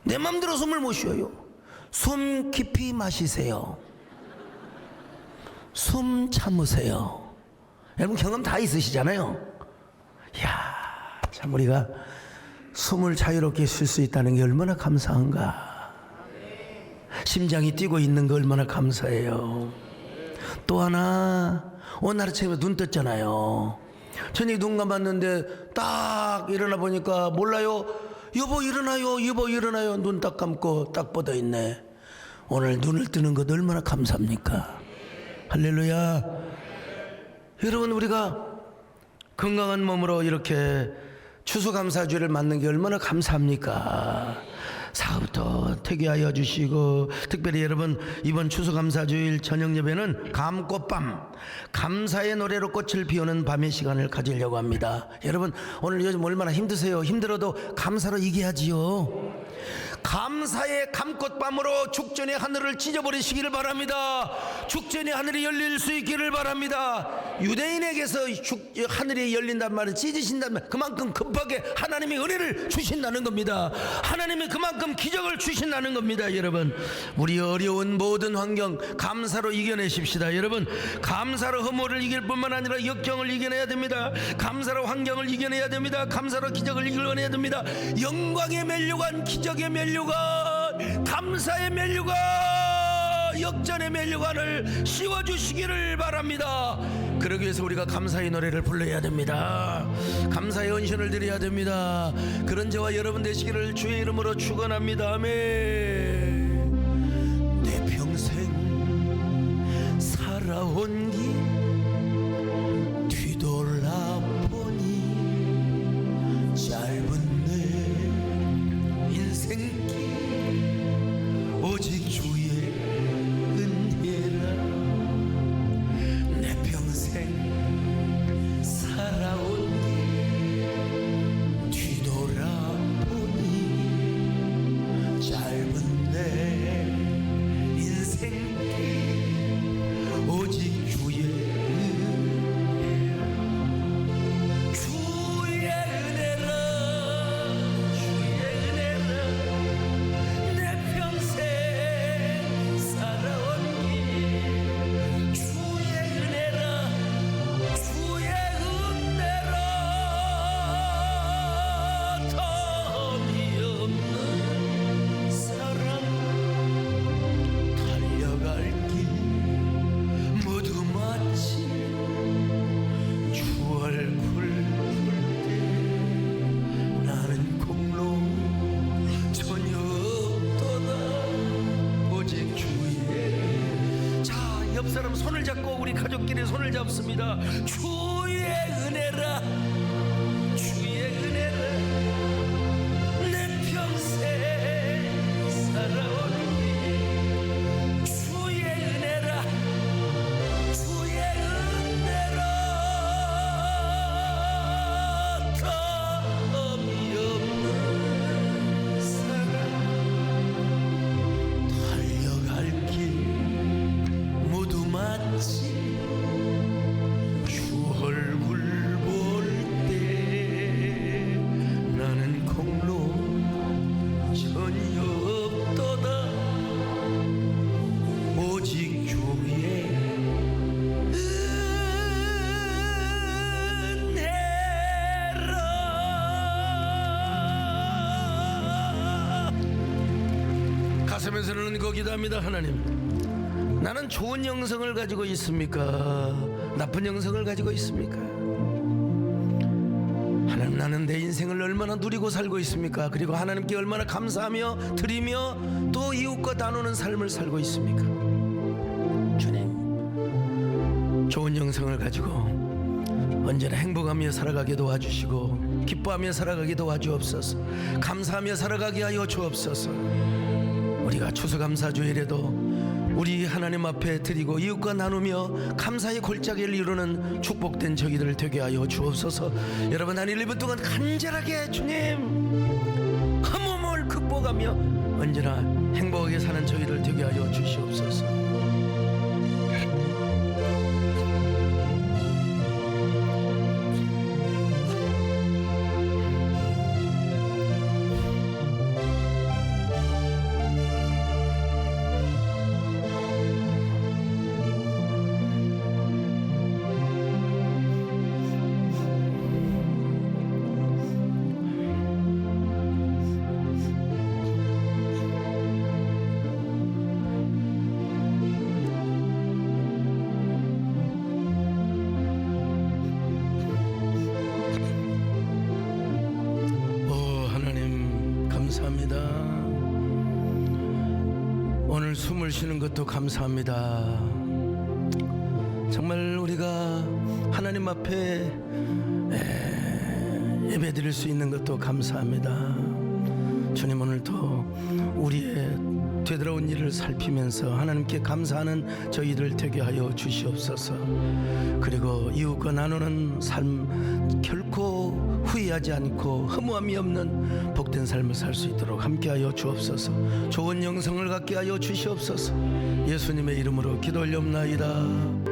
내 맘대로 숨을 못 쉬어요. 숨 깊이 마시세요. 숨 참으세요. 여러분 경험 다 있으시잖아요. 이야, 참 우리가 숨을 자유롭게 쉴 수 있다는 게 얼마나 감사한가. 심장이 뛰고 있는 거 얼마나 감사해요. 또 하나, 오늘 아침에 눈 떴잖아요. 저녁에 눈 감았는데 딱 일어나 보니까, 몰라요, 여보 일어나요, 여보 일어나요. 눈 딱 감고 딱 뻗어 있네. 오늘 눈을 뜨는 것 얼마나 감사합니까? 할렐루야. 여러분, 우리가 건강한 몸으로 이렇게 추수감사주를 맞는 게 얼마나 감사합니까? 사업도 퇴기하여 주시고, 특별히 여러분 이번 추수감사주일 저녁 예배는 감꽃밤, 감사의 노래로 꽃을 피우는 밤의 시간을 가지려고 합니다. 여러분 오늘 요즘 얼마나 힘드세요? 힘들어도 감사로 이겨야지요. 감사의 감꽃밤으로 죽전의 하늘을 찢어버리시기를 바랍니다. 죽전의 하늘이 열릴 수 있기를 바랍니다. 유대인에게서 하늘이 열린단 말은 찢으신단 말, 그만큼 급하게 하나님이 은혜를 주신다는 겁니다. 하나님이 그만큼 기적을 주신다는 겁니다. 여러분, 우리 어려운 모든 환경 감사로 이겨내십시다. 여러분, 감사로 허물을 이길 뿐만 아니라 역경을 이겨내야 됩니다. 감사로 환경을 이겨내야 됩니다. 감사로 기적을 이겨내야 됩니다. 영광의 멜류관, 기적의 멜류관, 감사의 멜류관, 역전의 멜류관을 씌워주시기를 바랍니다. 그러기 위해서 우리가 감사의 노래를 불러야 됩니다. 감사의 헌신을 드려야 됩니다. 그런 저와 여러분 되시기를 주의 이름으로 축원합니다. 아멘. 내 평생 살아온 길 뒤돌아보니 짧은 내 인생길 오직 주의 은혜라. 내 평생 살아온 길 뒤돌아보니 짧은 내 인생길 오직 주의 은혜라. 주의 은혜라, 주의 은혜라. 내 평생 살아온 길 주의 은혜라, 주의 은혜라. 덤이 없는 사랑, 달려갈 길 모두 마치 주 얼굴 볼 때 나는 공로 전혀 없도다 오직 주의. 자, 옆 사람 손을 잡고 우리 가족끼리 손을 잡습니다. 주의 은혜라, 주의 은혜라. 내 평생 살아온 길 주의 은혜라, 주의 은혜라. 덤이 없는 사랑, 달려갈 길 모두 마치 주 얼굴 볼 때 나는 공로 전혀 없도다 오직 주의 은혜라. 가슴에서는 거기답니다. 하나님, 나는 좋은 영성을 가지고 있습니까? 나쁜 영성을 가지고 있습니까? 하나님, 주님, 나는 내 인생을 얼마나 누리고 살고 있습니까? 그리고 하나님께 얼마나 감사하며 드리며 또 이웃과 나누는 삶을 살고 있습니까? 주님, 좋은 영성을 가지고 언제나 행복하며 살아가게 도와주시고 기뻐하며 살아가게 도와주옵소서. 감사하며 살아가게 하여 주옵소서. 우리가 추수감사주일에도 우리 하나님 앞에 드리고 이웃과 나누며 감사의 골짜기를 이루는 축복된 저희들 되게 하여 주옵소서. 여러분, 한 1, 2분 동안 간절하게 주님 험함을 극복하며 언제나 행복하게 사는 저희들 되게 하여 주시옵소서. 감사합니다. 오늘 숨을 쉬는 것도 감사합니다. 정말 우리가 하나님 앞에 예배 드릴 수 있는 것도 감사합니다. 주님, 오늘도 우리의 되돌아온 일을 살피면서 하나님께 감사하는 저희들 되게 하여 주시옵소서. 그리고 이웃과 나누는 삶 결코 후회하지 않고 허무함이 없는 복된 삶을 살 수 있도록 함께하여 주옵소서. 좋은 영성을 갖게 하여 주시옵소서. 예수님의 이름으로 기도 올려옵나이다.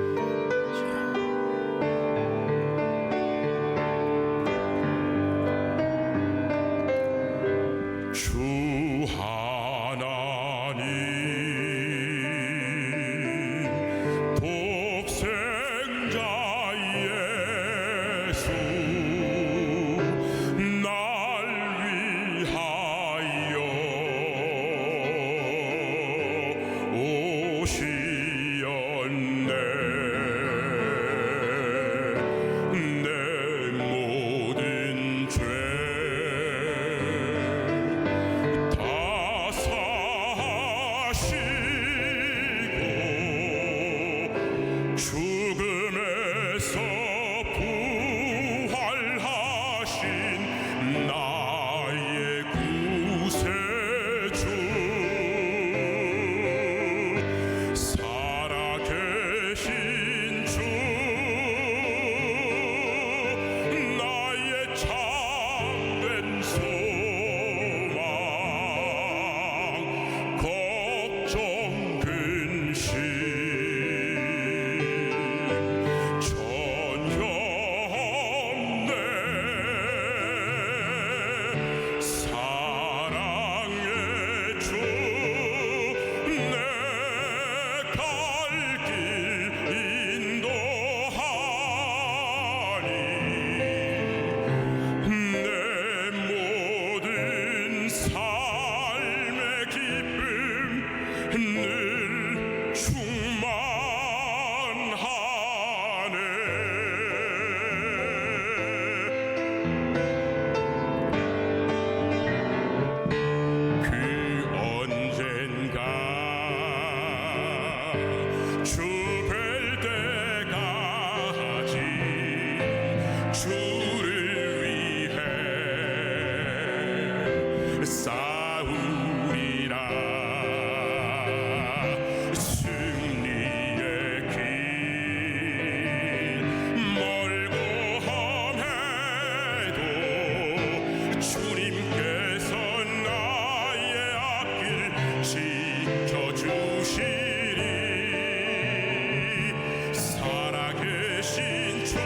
살아계신 주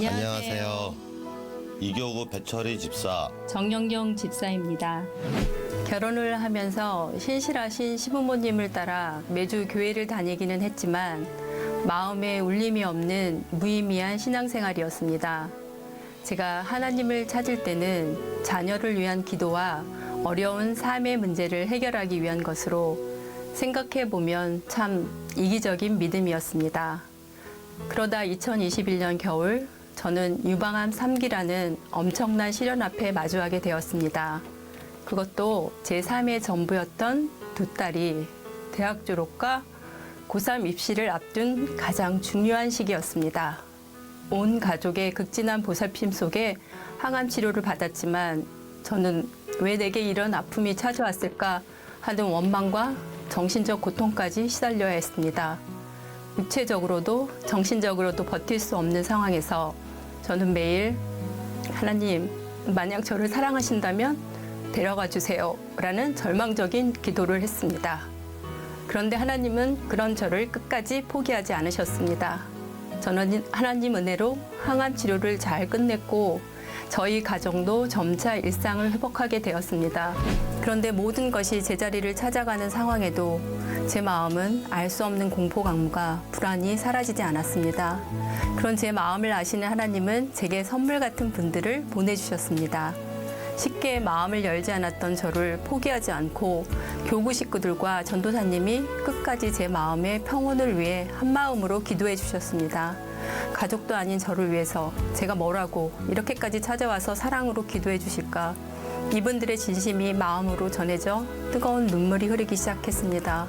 안녕하세요. 이교구 배철이 집사. 정영경 집사입니다. 결혼을 하면서 신실하신 시부모님을 따라 매주 교회를 다니기는 했지만 마음에 울림이 없는 무의미한 신앙생활이었습니다. 제가 하나님을 찾을 때는 자녀를 위한 기도와 어려운 삶의 문제를 해결하기 위한 것으로 생각해 보면 참 이기적인 믿음이었습니다. 그러다 2021년 겨울 저는 유방암 3기라는 엄청난 시련 앞에 마주하게 되었습니다. 그것도 제 삶의 전부였던 두 딸이 대학 졸업과 고3 입시를 앞둔 가장 중요한 시기였습니다. 온 가족의 극진한 보살핌 속에 항암 치료를 받았지만 저는 왜 내게 이런 아픔이 찾아왔을까 하는 원망과 정신적 고통까지 시달려야 했습니다. 육체적으로도 정신적으로도 버틸 수 없는 상황에서 저는 매일 하나님, 만약 저를 사랑하신다면 데려가 주세요 라는 절망적인 기도를 했습니다. 그런데 하나님은 그런 저를 끝까지 포기하지 않으셨습니다. 저는 하나님 은혜로 항암 치료를 잘 끝냈고 저희 가정도 점차 일상을 회복하게 되었습니다. 그런데 모든 것이 제자리를 찾아가는 상황에도 제 마음은 알 수 없는 공포 강무가 불안이 사라지지 않았습니다. 그런 제 마음을 아시는 하나님은 제게 선물 같은 분들을 보내주셨습니다. 쉽게 마음을 열지 않았던 저를 포기하지 않고 교구 식구들과 전도사님이 끝까지 제 마음의 평온을 위해 한마음으로 기도해 주셨습니다. 가족도 아닌 저를 위해서 제가 뭐라고 이렇게까지 찾아와서 사랑으로 기도해 주실까? 이분들의 진심이 마음으로 전해져 뜨거운 눈물이 흐르기 시작했습니다.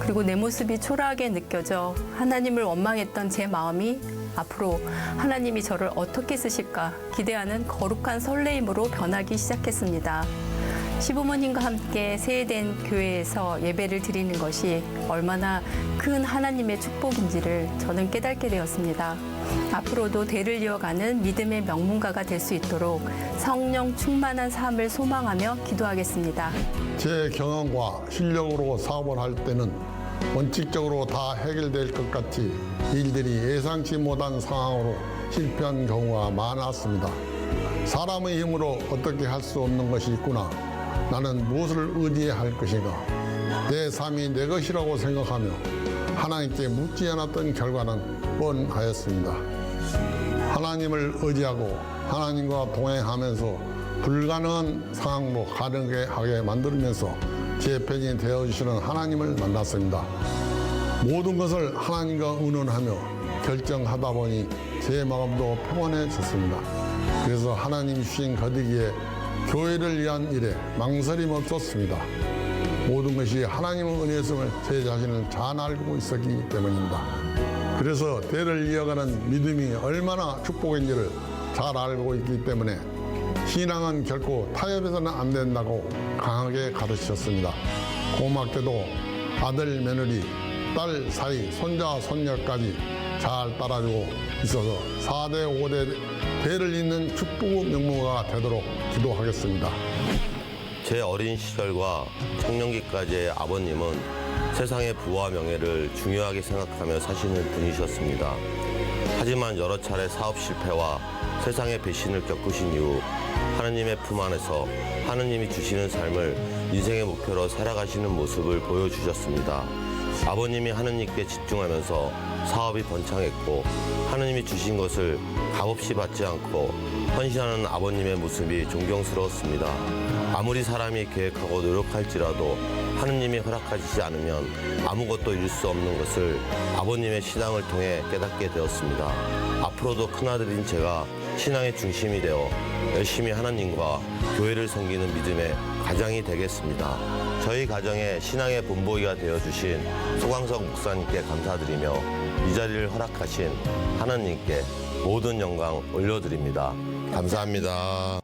그리고 내 모습이 초라하게 느껴져 하나님을 원망했던 제 마음이 앞으로 하나님이 저를 어떻게 쓰실까 기대하는 거룩한 설레임으로 변하기 시작했습니다. 시부모님과 함께 세해된 교회에서 예배를 드리는 것이 얼마나 큰 하나님의 축복인지를 저는 깨닫게 되었습니다. 앞으로도 대를 이어가는 믿음의 명문가가 될 수 있도록 성령 충만한 삶을 소망하며 기도하겠습니다. 제 경험과 실력으로 사업을 할 때는 원칙적으로 다 해결될 것 같이 일들이 예상치 못한 상황으로 실패한 경우가 많았습니다. 사람의 힘으로 어떻게 할 수 없는 것이 있구나. 나는 무엇을 의지해야 할 것인가. 내 삶이 내 것이라고 생각하며 하나님께 묻지 않았던 결과는 뻔하였습니다. 하나님을 의지하고 하나님과 동행하면서 불가능한 상황도 가능하게 만들면서 제 편이 되어주시는 하나님을 만났습니다. 모든 것을 하나님과 의논하며 결정하다 보니 제 마음도 평온해졌습니다. 그래서 하나님 주신 거두기에 교회를 위한 일에 망설임 없었습니다. 모든 것이 하나님의 은혜였음을 제 자신은 잘 알고 있었기 때문입니다. 그래서 대를 이어가는 믿음이 얼마나 축복인지를 잘 알고 있기 때문에 신앙은 결코 타협해서는 안 된다고 강하게 가르치셨습니다. 고맙게도 아들, 며느리, 딸 사이, 손자, 손녀까지 잘 따라주고 있어서 4대, 5대 대를 잇는 축복 명문가가 되도록 기도하겠습니다. 제 어린 시절과 청년기까지의 아버님은 세상의 부와 명예를 중요하게 생각하며 사시는 분이셨습니다. 하지만 여러 차례 사업 실패와 세상의 배신을 겪으신 이후 하느님의 품 안에서 하느님이 주시는 삶을 인생의 목표로 살아가시는 모습을 보여주셨습니다. 아버님이 하느님께 집중하면서 사업이 번창했고 하느님이 주신 것을 값없이 받지 않고 헌신하는 아버님의 모습이 존경스러웠습니다. 아무리 사람이 계획하고 노력할지라도 하느님이 허락하시지 않으면 아무것도 이룰 수 없는 것을 아버님의 신앙을 통해 깨닫게 되었습니다. 앞으로도 큰아들인 제가 신앙의 중심이 되어 열심히 하나님과 교회를 섬기는 믿음의 가장이 되겠습니다. 저희 가정의 신앙의 본보기가 되어주신 소광석 목사님께 감사드리며 이 자리를 허락하신 하나님께 모든 영광 올려드립니다. 감사합니다.